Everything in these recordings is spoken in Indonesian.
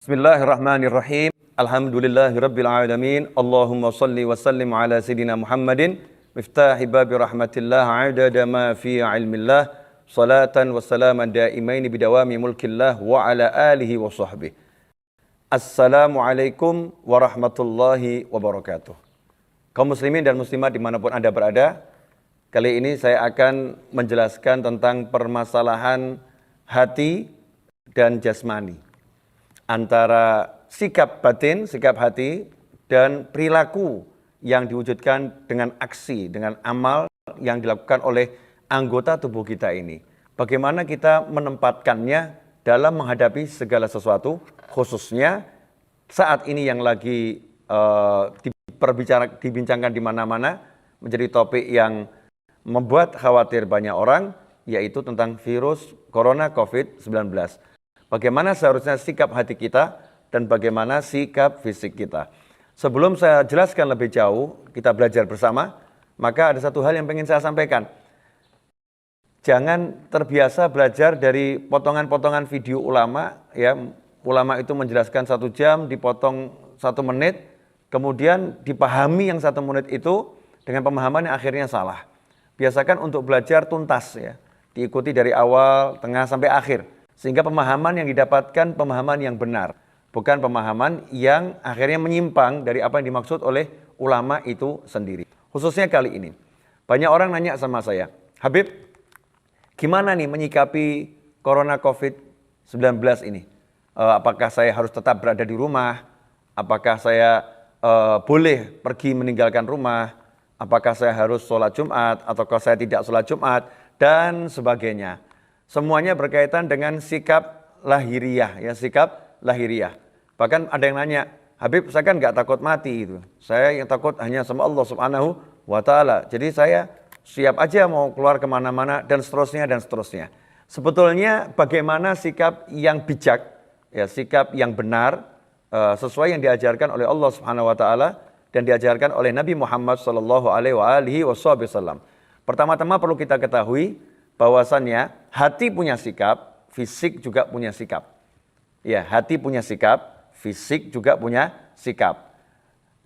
Bismillahirrahmanirrahim. Alhamdulillahirabbil alamin. Allahumma shalli wa sallim ala sayidina Muhammadin miftahi babi rahmatillah adada ma fi ilmillah salatan wa salaman daimaini bidawami mulkillah wa ala alihi wa sahbihi. Assalamualaikum warahmatullahi wabarakatuh. Kaum muslimin dan muslimat dimanapun Anda berada, kali ini saya akan menjelaskan tentang permasalahan hati dan jasmani, antara sikap batin, sikap hati, dan perilaku yang diwujudkan dengan aksi, dengan amal yang dilakukan oleh anggota tubuh kita ini. Bagaimana kita menempatkannya dalam menghadapi segala sesuatu, khususnya saat ini yang lagi dibincangkan di mana-mana, menjadi topik yang membuat khawatir banyak orang, yaitu tentang virus corona COVID-19. Bagaimana seharusnya sikap hati kita dan bagaimana sikap fisik kita. Sebelum saya jelaskan lebih jauh, kita belajar bersama, maka ada satu hal yang ingin saya sampaikan. Jangan terbiasa belajar dari potongan-potongan video ulama, ya. Ulama itu menjelaskan 1 jam, dipotong 1 menit, kemudian dipahami yang 1 menit itu dengan pemahaman yang akhirnya salah. Biasakan untuk belajar tuntas, ya, diikuti dari awal, tengah sampai akhir. Sehingga pemahaman yang didapatkan pemahaman yang benar, bukan pemahaman yang akhirnya menyimpang dari apa yang dimaksud oleh ulama itu sendiri. Khususnya kali ini, banyak orang nanya sama saya, Habib, gimana nih menyikapi corona COVID-19 ini? Apakah saya harus tetap berada di rumah? Apakah saya boleh pergi meninggalkan rumah? Apakah saya harus sholat Jumat? Ataukah saya tidak sholat Jumat? Dan sebagainya. Semuanya berkaitan dengan sikap lahiriah, ya, sikap lahiriah. Bahkan ada yang nanya, Habib, saya kan nggak takut mati itu. Saya yang takut hanya sama Allah Subhanahu wa Ta'ala. Jadi saya siap aja mau keluar kemana-mana dan seterusnya dan seterusnya. Sebetulnya bagaimana sikap yang bijak, ya, sikap yang benar, sesuai yang diajarkan oleh Allah Subhanahu wa Ta'ala dan diajarkan oleh Nabi Muhammad sallallahu alaihi wasallam. Pertama-tama perlu kita ketahui bahwasannya hati punya sikap, fisik juga punya sikap. Ya, hati punya sikap, fisik juga punya sikap.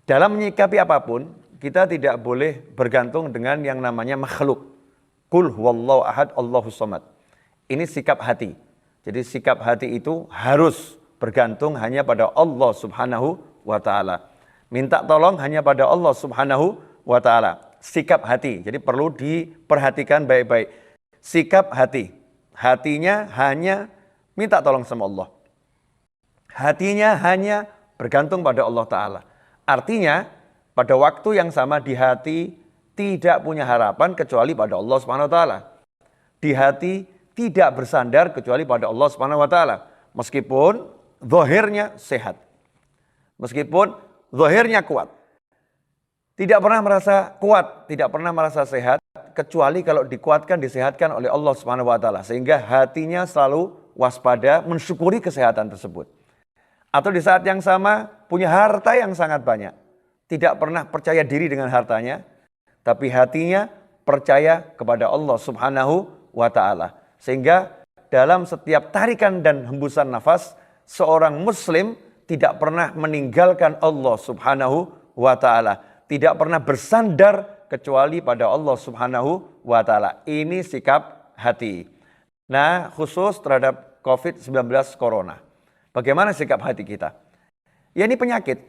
Dalam menyikapi apapun, kita tidak boleh bergantung dengan yang namanya makhluk. Qul huwallahu ahad, Allahus samad. Ini sikap hati. Jadi sikap hati itu harus bergantung hanya pada Allah Subhanahu wa Ta'ala. Minta tolong hanya pada Allah Subhanahu wa Ta'ala. Sikap hati. Jadi perlu diperhatikan baik-baik. Sikap hati, hatinya hanya minta tolong sama Allah. Hatinya hanya bergantung pada Allah Ta'ala. Artinya pada waktu yang sama di hati tidak punya harapan kecuali pada Allah Subhanahu wa Ta'ala. Di hati tidak bersandar kecuali pada Allah Subhanahu wa Ta'ala. Meskipun zahirnya sehat. Meskipun zahirnya kuat. Tidak pernah merasa kuat, tidak pernah merasa sehat, kecuali kalau dikuatkan, disehatkan oleh Allah Subhanahu wa Ta'ala. Sehingga hatinya selalu waspada, mensyukuri kesehatan tersebut. Atau di saat yang sama, punya harta yang sangat banyak. Tidak pernah percaya diri dengan hartanya, tapi hatinya percaya kepada Allah Subhanahu wa Ta'ala. Sehingga dalam setiap tarikan dan hembusan nafas, seorang muslim tidak pernah meninggalkan Allah Subhanahu wa Ta'ala. Tidak pernah bersandar kecuali pada Allah Subhanahu wa Ta'ala. Ini sikap hati. Nah, khusus terhadap COVID-19 corona. Bagaimana sikap hati kita? Ya, ini penyakit.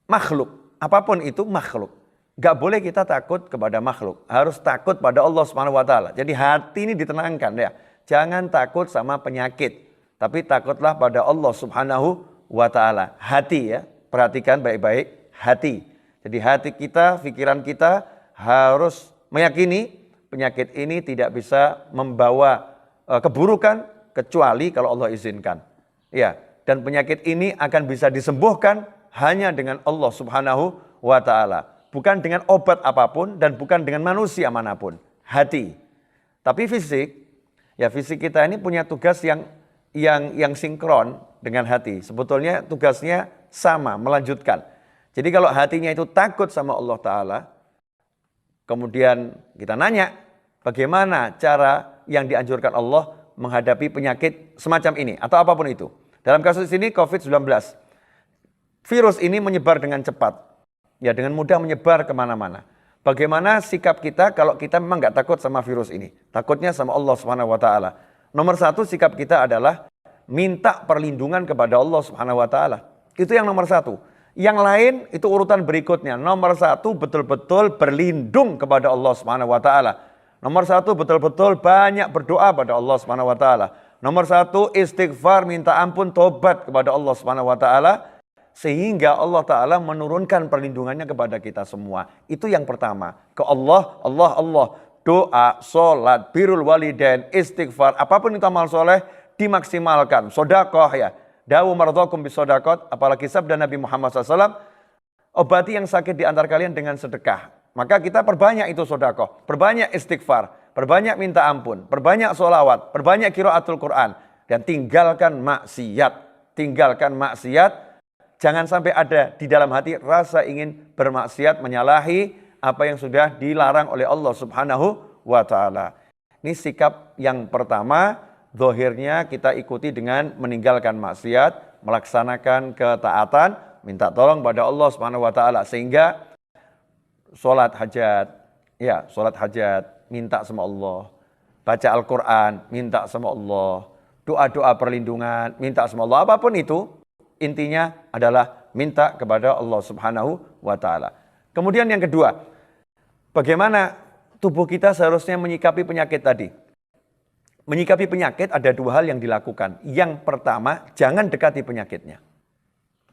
Makhluk. Apapun itu makhluk. Gak boleh kita takut kepada makhluk. Harus takut pada Allah Subhanahu wa Ta'ala. Jadi hati ini ditenangkan, ya. Jangan takut sama penyakit. Tapi takutlah pada Allah Subhanahu wa Ta'ala. Hati, ya. Perhatikan baik-baik hati. Jadi hati kita, pikiran kita harus meyakini penyakit ini tidak bisa membawa keburukan kecuali kalau Allah izinkan. Ya, dan penyakit ini akan bisa disembuhkan hanya dengan Allah Subhanahu wa Ta'ala. Bukan dengan obat apapun dan bukan dengan manusia manapun. Hati. Tapi fisik, ya, fisik kita ini punya tugas yang sinkron dengan hati. Sebetulnya tugasnya sama, melanjutkan. Jadi kalau hatinya itu takut sama Allah Ta'ala, kemudian kita nanya, bagaimana cara yang dianjurkan Allah menghadapi penyakit semacam ini, atau apapun itu. Dalam kasus ini COVID-19, virus ini menyebar dengan cepat, ya dengan mudah menyebar kemana-mana. Bagaimana sikap kita kalau kita memang nggak takut sama virus ini? Takutnya sama Allah Subhanahu Wa Taala. Nomor satu sikap kita adalah minta perlindungan kepada Allah Subhanahu Wa Taala. Itu yang nomor satu. Yang lain itu urutan berikutnya. Nomor satu betul-betul berlindung kepada Allah Subhanahu Wa Taala. Nomor satu betul-betul banyak berdoa pada Allah Subhanahu Wa Taala. Nomor satu istighfar, minta ampun, tobat kepada Allah Subhanahu Wa Taala. Sehingga Allah Ta'ala menurunkan perlindungannya kepada kita semua. Itu yang pertama. Ke Allah, Allah. Doa, sholat, birrul walidain, istighfar. Apapun itu amal soleh, dimaksimalkan. Sodakoh ya. Dawu mardhakum bisodakot. Apalagi sabda Nabi Muhammad SAW. Obati yang sakit di antara kalian dengan sedekah. Maka kita perbanyak itu sodakoh. Perbanyak istighfar. Perbanyak minta ampun. Perbanyak sholawat. Perbanyak qiraatul Quran. Dan tinggalkan maksiat. Tinggalkan maksiat. Jangan sampai ada di dalam hati rasa ingin bermaksiat, menyalahi apa yang sudah dilarang oleh Allah Subhanahu wa Ta'ala. Ini sikap yang pertama, zahirnya kita ikuti dengan meninggalkan maksiat, melaksanakan ketaatan, minta tolong pada Allah Subhanahu wa Ta'ala. Sehingga sholat hajat, minta sama Allah. Baca Al-Quran, minta sama Allah. Doa-doa perlindungan, minta sama Allah. Apapun itu, intinya adalah minta kepada Allah Subhanahu wa Ta'ala. Kemudian yang kedua, bagaimana tubuh kita seharusnya menyikapi penyakit tadi? Menyikapi penyakit ada dua hal yang dilakukan. Yang pertama, jangan dekati penyakitnya.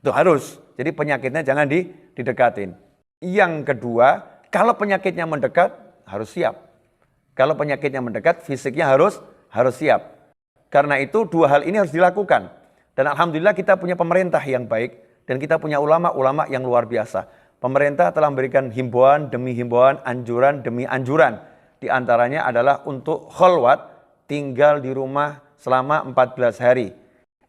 Itu harus. Jadi penyakitnya jangan didekatin. Yang kedua, kalau penyakitnya mendekat, harus siap. Kalau penyakitnya mendekat, fisiknya harus siap. Karena itu dua hal ini harus dilakukan. Dan alhamdulillah kita punya pemerintah yang baik dan kita punya ulama-ulama yang luar biasa. Pemerintah telah memberikan himbauan demi himbauan, anjuran demi anjuran. Di antaranya adalah untuk kholwat, tinggal di rumah selama 14 hari.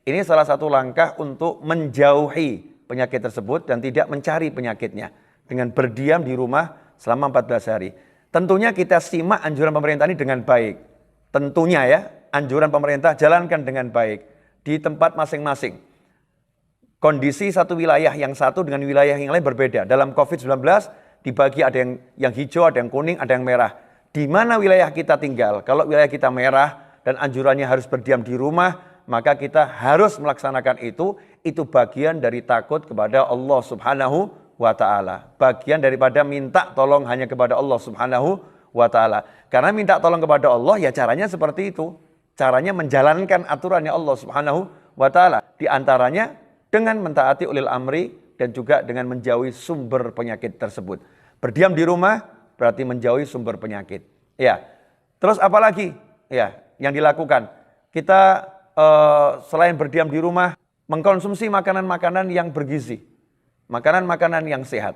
Ini salah satu langkah untuk menjauhi penyakit tersebut dan tidak mencari penyakitnya. Dengan berdiam di rumah selama 14 hari. Tentunya kita simak anjuran pemerintah ini dengan baik. Tentunya ya, anjuran pemerintah jalankan dengan baik. Di tempat masing-masing. Kondisi satu wilayah yang satu dengan wilayah yang lain berbeda. Dalam COVID-19 dibagi ada yang hijau, ada yang kuning, ada yang merah. Di mana wilayah kita tinggal? Kalau wilayah kita merah dan anjurannya harus berdiam di rumah, maka kita harus melaksanakan itu. Itu bagian dari takut kepada Allah Subhanahu wa Ta'ala. Bagian daripada minta tolong hanya kepada Allah Subhanahu wa Ta'ala. Karena minta tolong kepada Allah ya caranya seperti itu. Caranya menjalankan aturannya Allah Subhanahu wa Ta'ala. Di antaranya dengan mentaati ulil amri dan juga dengan menjauhi sumber penyakit tersebut. Berdiam di rumah berarti menjauhi sumber penyakit. Ya. Terus apa lagi? Ya, yang dilakukan. Kita selain berdiam di rumah, mengkonsumsi makanan-makanan yang bergizi. Makanan-makanan yang sehat.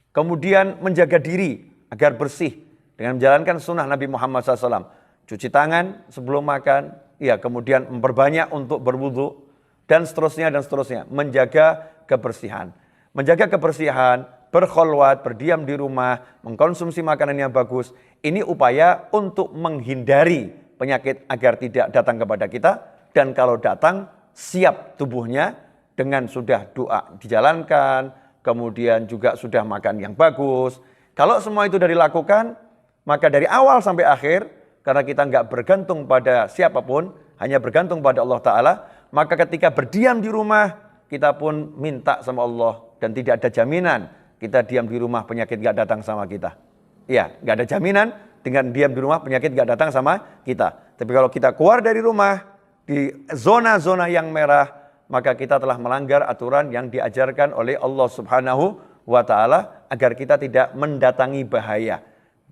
Kemudian menjaga diri agar bersih dengan menjalankan sunnah Nabi Muhammad SAW. Cuci tangan sebelum makan, ya kemudian memperbanyak untuk berwudu dan seterusnya. Menjaga kebersihan. Menjaga kebersihan, berkholwat, berdiam di rumah, mengkonsumsi makanan yang bagus. Ini upaya untuk menghindari penyakit agar tidak datang kepada kita. Dan kalau datang, siap tubuhnya dengan sudah doa dijalankan, kemudian juga sudah makan yang bagus. Kalau semua itu sudah dilakukan, maka dari awal sampai akhir, karena kita nggak bergantung pada siapapun, hanya bergantung pada Allah Ta'ala, maka ketika berdiam di rumah, kita pun minta sama Allah. Dan tidak ada jaminan kita diam di rumah penyakit nggak datang sama kita. Ya, nggak ada jaminan dengan diam di rumah penyakit nggak datang sama kita. Tapi kalau kita keluar dari rumah, di zona-zona yang merah, maka kita telah melanggar aturan yang diajarkan oleh Allah Subhanahu wa Ta'ala agar kita tidak mendatangi bahaya.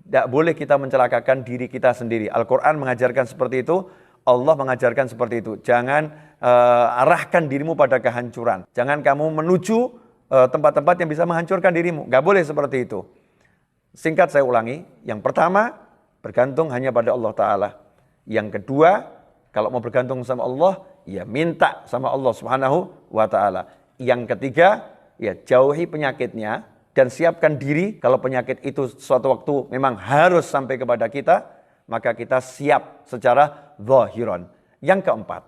Tidak boleh kita mencelakakan diri kita sendiri. Al-Quran mengajarkan seperti itu. Allah mengajarkan seperti itu. Jangan arahkan dirimu pada kehancuran. Jangan kamu menuju tempat-tempat yang bisa menghancurkan dirimu. Nggak boleh seperti itu. Singkat saya ulangi. Yang pertama, bergantung hanya pada Allah Ta'ala. Yang kedua, kalau mau bergantung sama Allah, ya minta sama Allah Subhanahu wa Ta'ala. Yang ketiga, ya jauhi penyakitnya. Dan siapkan diri kalau penyakit itu suatu waktu memang harus sampai kepada kita, maka kita siap secara zahiran. Yang keempat,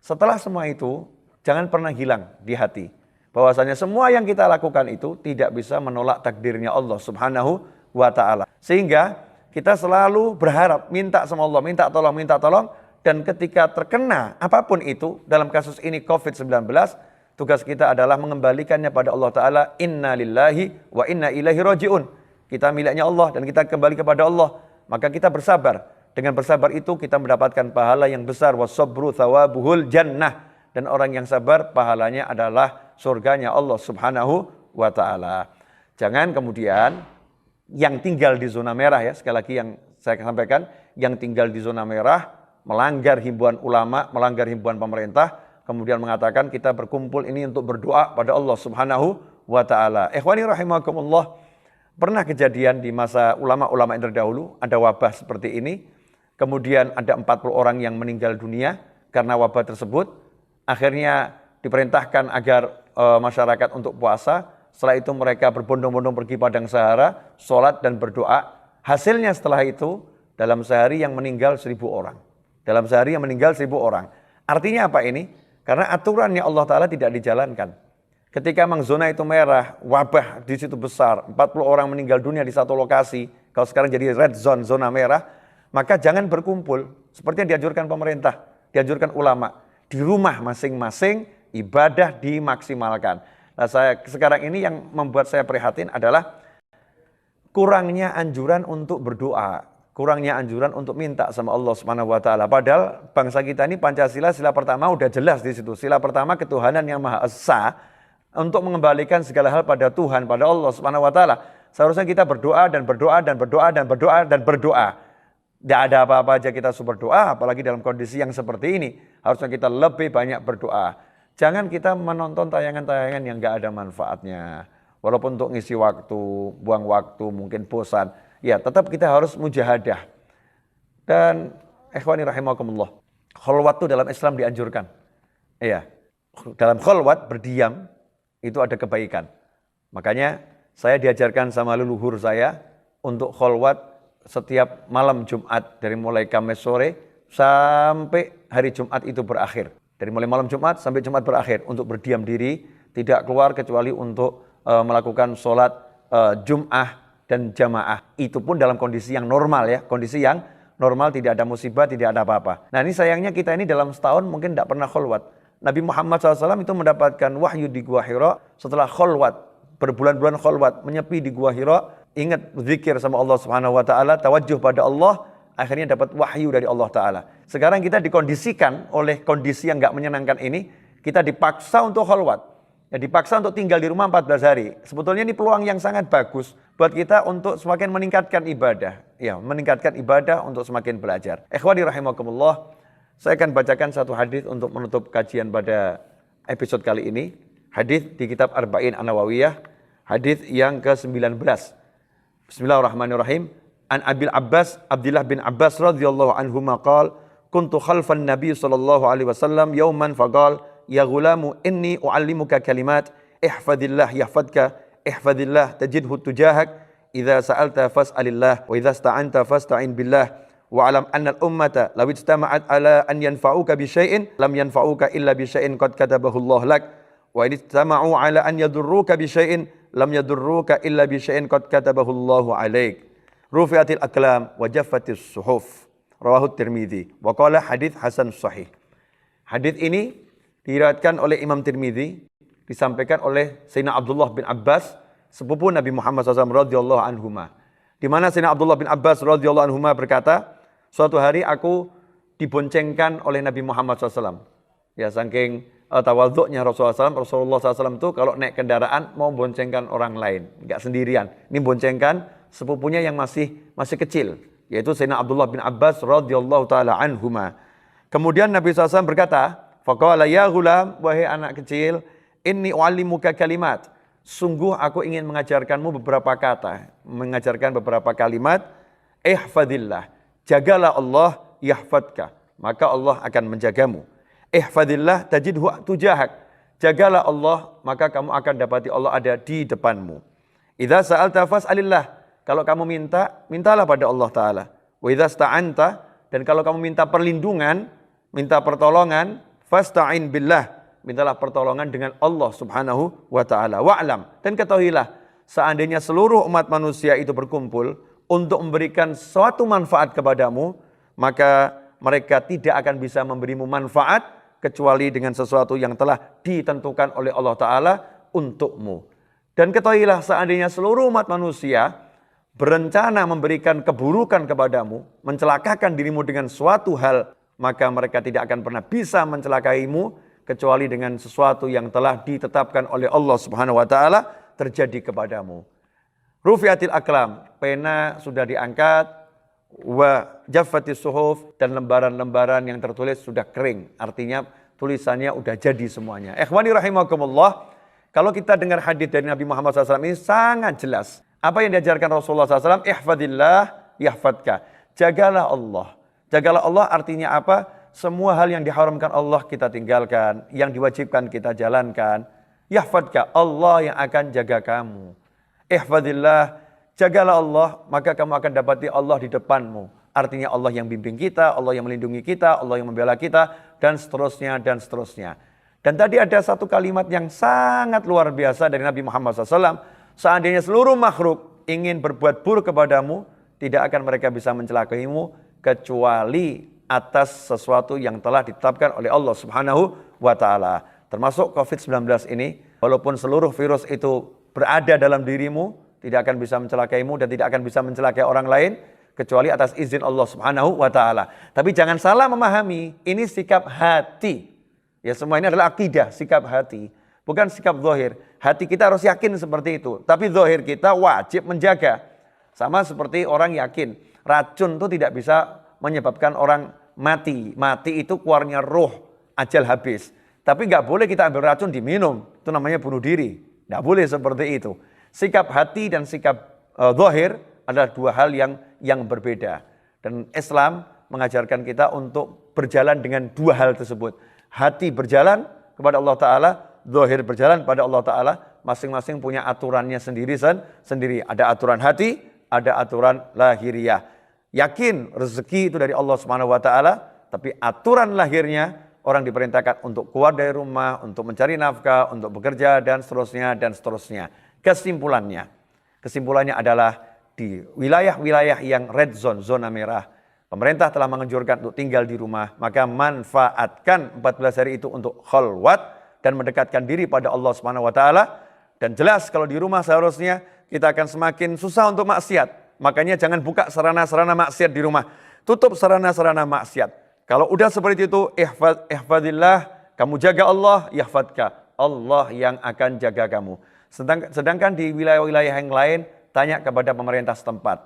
setelah semua itu, jangan pernah hilang di hati. Bahwasanya semua yang kita lakukan itu tidak bisa menolak takdirnya Allah Subhanahu wa ta'ala. Sehingga kita selalu berharap, minta sama Allah, minta tolong. Dan ketika terkena apapun itu, dalam kasus ini COVID-19, tugas kita adalah mengembalikannya pada Allah Ta'ala. Inna lillahi wa inna ilaihi raji'un. Kita miliknya Allah dan kita kembali kepada Allah. Maka kita bersabar. Dengan bersabar itu kita mendapatkan pahala yang besar. Wasabru thawabuhul jannah. Dan orang yang sabar pahalanya adalah surganya Allah Subhanahu wa ta'ala. Jangan kemudian yang tinggal di zona merah, ya, sekali lagi yang saya sampaikan, yang tinggal di zona merah melanggar himbauan ulama, melanggar himbauan pemerintah, kemudian mengatakan kita berkumpul ini untuk berdoa pada Allah Subhanahu wa ta'ala. Ikhwani rahimakumullah, pernah kejadian di masa ulama-ulama yang terdahulu, ada wabah seperti ini, kemudian ada 40 orang yang meninggal dunia karena wabah tersebut. Akhirnya diperintahkan agar masyarakat untuk puasa. Setelah itu mereka berbondong-bondong pergi padang Sahara, sholat dan berdoa. Hasilnya setelah itu, dalam sehari yang meninggal 1.000 orang. Dalam sehari yang meninggal 1.000 orang. Artinya apa ini? Karena aturannya Allah Ta'ala tidak dijalankan. Ketika memang zona itu merah, wabah di situ besar, 40 orang meninggal dunia di satu lokasi, kalau sekarang jadi red zone, zona merah, maka jangan berkumpul. Seperti yang dianjurkan pemerintah, dianjurkan ulama. Di rumah masing-masing, ibadah dimaksimalkan. Nah, sekarang ini yang membuat saya prihatin adalah kurangnya anjuran untuk berdoa, kurangnya anjuran untuk minta sama Allah Subhanahu wa taala. Padahal bangsa kita ini Pancasila, sila pertama udah jelas di situ. Sila pertama ketuhanan yang Maha Esa, untuk mengembalikan segala hal pada Tuhan, pada Allah Subhanahu wa taala. Seharusnya kita berdoa dan berdoa dan berdoa dan berdoa dan berdoa. Tidak ada apa-apa aja kita berdoa, apalagi dalam kondisi yang seperti ini. Harusnya kita lebih banyak berdoa. Jangan kita menonton tayangan-tayangan yang gak ada manfaatnya. Walaupun untuk ngisi waktu, buang waktu, mungkin bosan. Ya, tetap kita harus mujahadah. Dan ikhwani rahimakumullah, kholwat itu dalam Islam dianjurkan. Iya, dalam kholwat berdiam itu ada kebaikan. Makanya saya diajarkan sama leluhur saya untuk kholwat setiap malam Jumat, dari mulai Kamis sore sampai hari Jumat itu berakhir. Dari mulai malam Jumat sampai Jumat berakhir, untuk berdiam diri, tidak keluar kecuali untuk melakukan sholat Jum'ah dan jamaah. Itu pun dalam kondisi yang normal, ya, kondisi yang normal, tidak ada musibah, tidak ada apa-apa. Nah, ini sayangnya kita ini dalam setahun mungkin tidak pernah kholwat. Nabi Muhammad SAW itu mendapatkan wahyu di Gua Hira setelah kholwat, berbulan-bulan kholwat, menyepi di Gua Hira, ingat zikir sama Allah Subhanahu wa taala, tawajjuh pada Allah, akhirnya dapat wahyu dari Allah Ta'ala. Sekarang kita dikondisikan oleh kondisi yang gak menyenangkan ini, kita dipaksa untuk kholwat. Ya, dipaksa untuk tinggal di rumah 14 hari. Sebetulnya ini peluang yang sangat bagus buat kita untuk semakin meningkatkan ibadah. Ya, meningkatkan ibadah untuk semakin belajar. Ikhwani rahimakumullah, saya akan bacakan satu hadis untuk menutup kajian pada episode kali ini. Hadis di kitab Arba'in An-Nawawiyah, hadis yang ke-19. Bismillahirrahmanirrahim. An Abil Abbas, Abdullah bin Abbas radhiyallahu anhuma qala, kuntu khalfan Nabi sallallahu alaihi wasallam yawman faqala, ya ghulamu inni uallimuka kalimat, ihfadillah yahfadka, ihfadillah tajidhu tujahak, idza sa'alta fas'alillah, wa idza ista'anta fasta'in billah, wa alam anna al-ummata law ijtama'at ala an yanfa'uka bi syai'in lam yanfa'uka illa bi syai'in qad katabahu Allah lak, wa in ijtama'u ala an yadurruka bi syai'in lam yadurruka illa bi syai'in qad katabahu Allah alaik. Rufi'atil aqlam wa jaffatis suhuf. Rawahu Tirmidzi wa qala hadits hasan sahih. Hadits ini diriwayatkan oleh Imam Tirmidzi, disampaikan oleh Sayyidina Abdullah bin Abbas, sepupu Nabi Muhammad SAW radhiyallahu anhuma. Di mana Sayyidina Abdullah bin Abbas radhiyallahu anhuma berkata, suatu hari aku diboncengkan oleh Nabi Muhammad SAW. Ya, saking tawadhu'nya Rasulullah SAW itu kalau naik kendaraan mau boncengkan orang lain, enggak sendirian. Ini boncengkan sepupunya yang masih kecil, yaitu Sayyidina Abdullah bin Abbas radhiyallahu taala anhuma. Kemudian Nabi SAW berkata, faqala ya ghulam, wahai anak kecil, inni uallimuka kalimat, sungguh aku ingin mengajarkanmu beberapa kata, mengajarkan beberapa kalimat. Ihfadillah, jagalah Allah, yahfadka, maka Allah akan menjagamu. Ihfadillah tajidhu tujahak, jagalah Allah, maka kamu akan dapati Allah ada di depanmu. Idza sa'alta fas'alillah, kalau kamu minta, mintalah pada Allah Ta'ala. Wa idza sta'anta, dan kalau kamu minta perlindungan, minta pertolongan, fasta'in billah, mintalah pertolongan dengan Allah Subhanahu wa taala. Wa'lam, dan ketahuilah, seandainya seluruh umat manusia itu berkumpul untuk memberikan suatu manfaat kepadamu, maka mereka tidak akan bisa memberimu manfaat kecuali dengan sesuatu yang telah ditentukan oleh Allah taala untukmu. Dan ketahuilah, seandainya seluruh umat manusia berencana memberikan keburukan kepadamu, mencelakakan dirimu dengan suatu hal, maka mereka tidak akan pernah bisa mencelakaimu kecuali dengan sesuatu yang telah ditetapkan oleh Allah Subhanahu wa taala terjadi kepadamu. Rufi'atil aqlam, pena sudah diangkat, wa jaffatis suhuf, dan lembaran-lembaran yang tertulis sudah kering. Artinya tulisannya sudah jadi semuanya. Ikhwani rahimakumullah, kalau kita dengar hadis dari Nabi Muhammad SAW ini sangat jelas. Apa yang diajarkan Rasulullah SAW? Ihfadillah yahfadka. Jagalah Allah. Jagalah Allah artinya apa? Semua hal yang diharamkan Allah kita tinggalkan, yang diwajibkan kita jalankan. Yahfadka, Allah yang akan jaga kamu. Ihfadillah, jagalah Allah, maka kamu akan dapati Allah di depanmu. Artinya Allah yang bimbing kita, Allah yang melindungi kita, Allah yang membela kita, dan seterusnya, dan seterusnya. Dan tadi ada satu kalimat yang sangat luar biasa dari Nabi Muhammad SAW. Seandainya seluruh makhluk ingin berbuat buruk kepadamu, tidak akan mereka bisa mencelakaimu, kecuali atas sesuatu yang telah ditetapkan oleh Allah Subhanahu wa taala. Termasuk COVID-19 ini, walaupun seluruh virus itu berada dalam dirimu, tidak akan bisa mencelakaimu dan tidak akan bisa mencelakai orang lain kecuali atas izin Allah Subhanahu wa taala. Tapi jangan salah memahami, ini sikap hati. Ya, semua ini adalah akidah, sikap hati, bukan sikap zahir. Hati kita harus yakin seperti itu, tapi zahir kita wajib menjaga. Sama seperti orang yakin, racun itu tidak bisa menyebabkan orang mati. Mati itu keluarnya roh, ajal habis. Tapi nggak boleh kita ambil racun diminum, itu namanya bunuh diri. Nggak boleh seperti itu. Sikap hati dan sikap zahir adalah dua hal yang berbeda. Dan Islam mengajarkan kita untuk berjalan dengan dua hal tersebut. Hati berjalan kepada Allah Ta'ala, zahir berjalan pada Allah Ta'ala. Masing-masing punya aturannya sendiri. Ada aturan hati, ada aturan lahiriah. Yakin rezeki itu dari Allah Subhanahu wa taala, tapi aturan lahirnya orang diperintahkan untuk keluar dari rumah, untuk mencari nafkah, untuk bekerja dan seterusnya. Kesimpulannya adalah di wilayah-wilayah yang red zone, zona merah, pemerintah telah menganjurkan untuk tinggal di rumah, maka manfaatkan 14 hari itu untuk khalwat dan mendekatkan diri pada Allah Subhanahu wa taala. Dan jelas kalau di rumah seharusnya kita akan semakin susah untuk maksiat. Makanya jangan buka sarana-sarana maksiat di rumah. Tutup sarana-sarana maksiat. Kalau udah seperti itu, ihfadillah, kamu jaga Allah, yahfadka. Allah yang akan jaga kamu. Sedangkan di wilayah-wilayah yang lain, tanya kepada pemerintah setempat.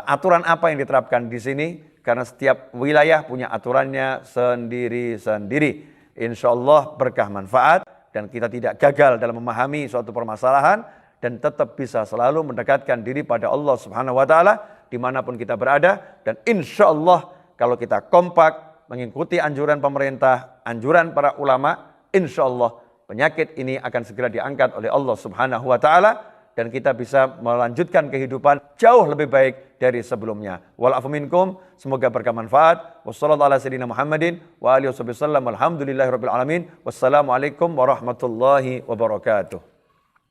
Aturan apa yang diterapkan di sini? Karena setiap wilayah punya aturannya sendiri-sendiri. Insya Allah berkah manfaat dan kita tidak gagal dalam memahami suatu permasalahan. Dan tetap bisa selalu mendekatkan diri pada Allah Subhanahu wa taala dimanapun kita berada. Dan insya Allah kalau kita kompak mengikuti anjuran pemerintah, anjuran para ulama, insya Allah penyakit ini akan segera diangkat oleh Allah Subhanahu wa taala dan kita bisa melanjutkan kehidupan jauh lebih baik dari sebelumnya. Wal afu minkum, semoga berkah manfaat. Wassallallahu ala sayyidina Muhammadin wa alihi wasallam. Alhamdulillahirabbil alamin. Wassalamualaikum warahmatullahi wabarakatuh.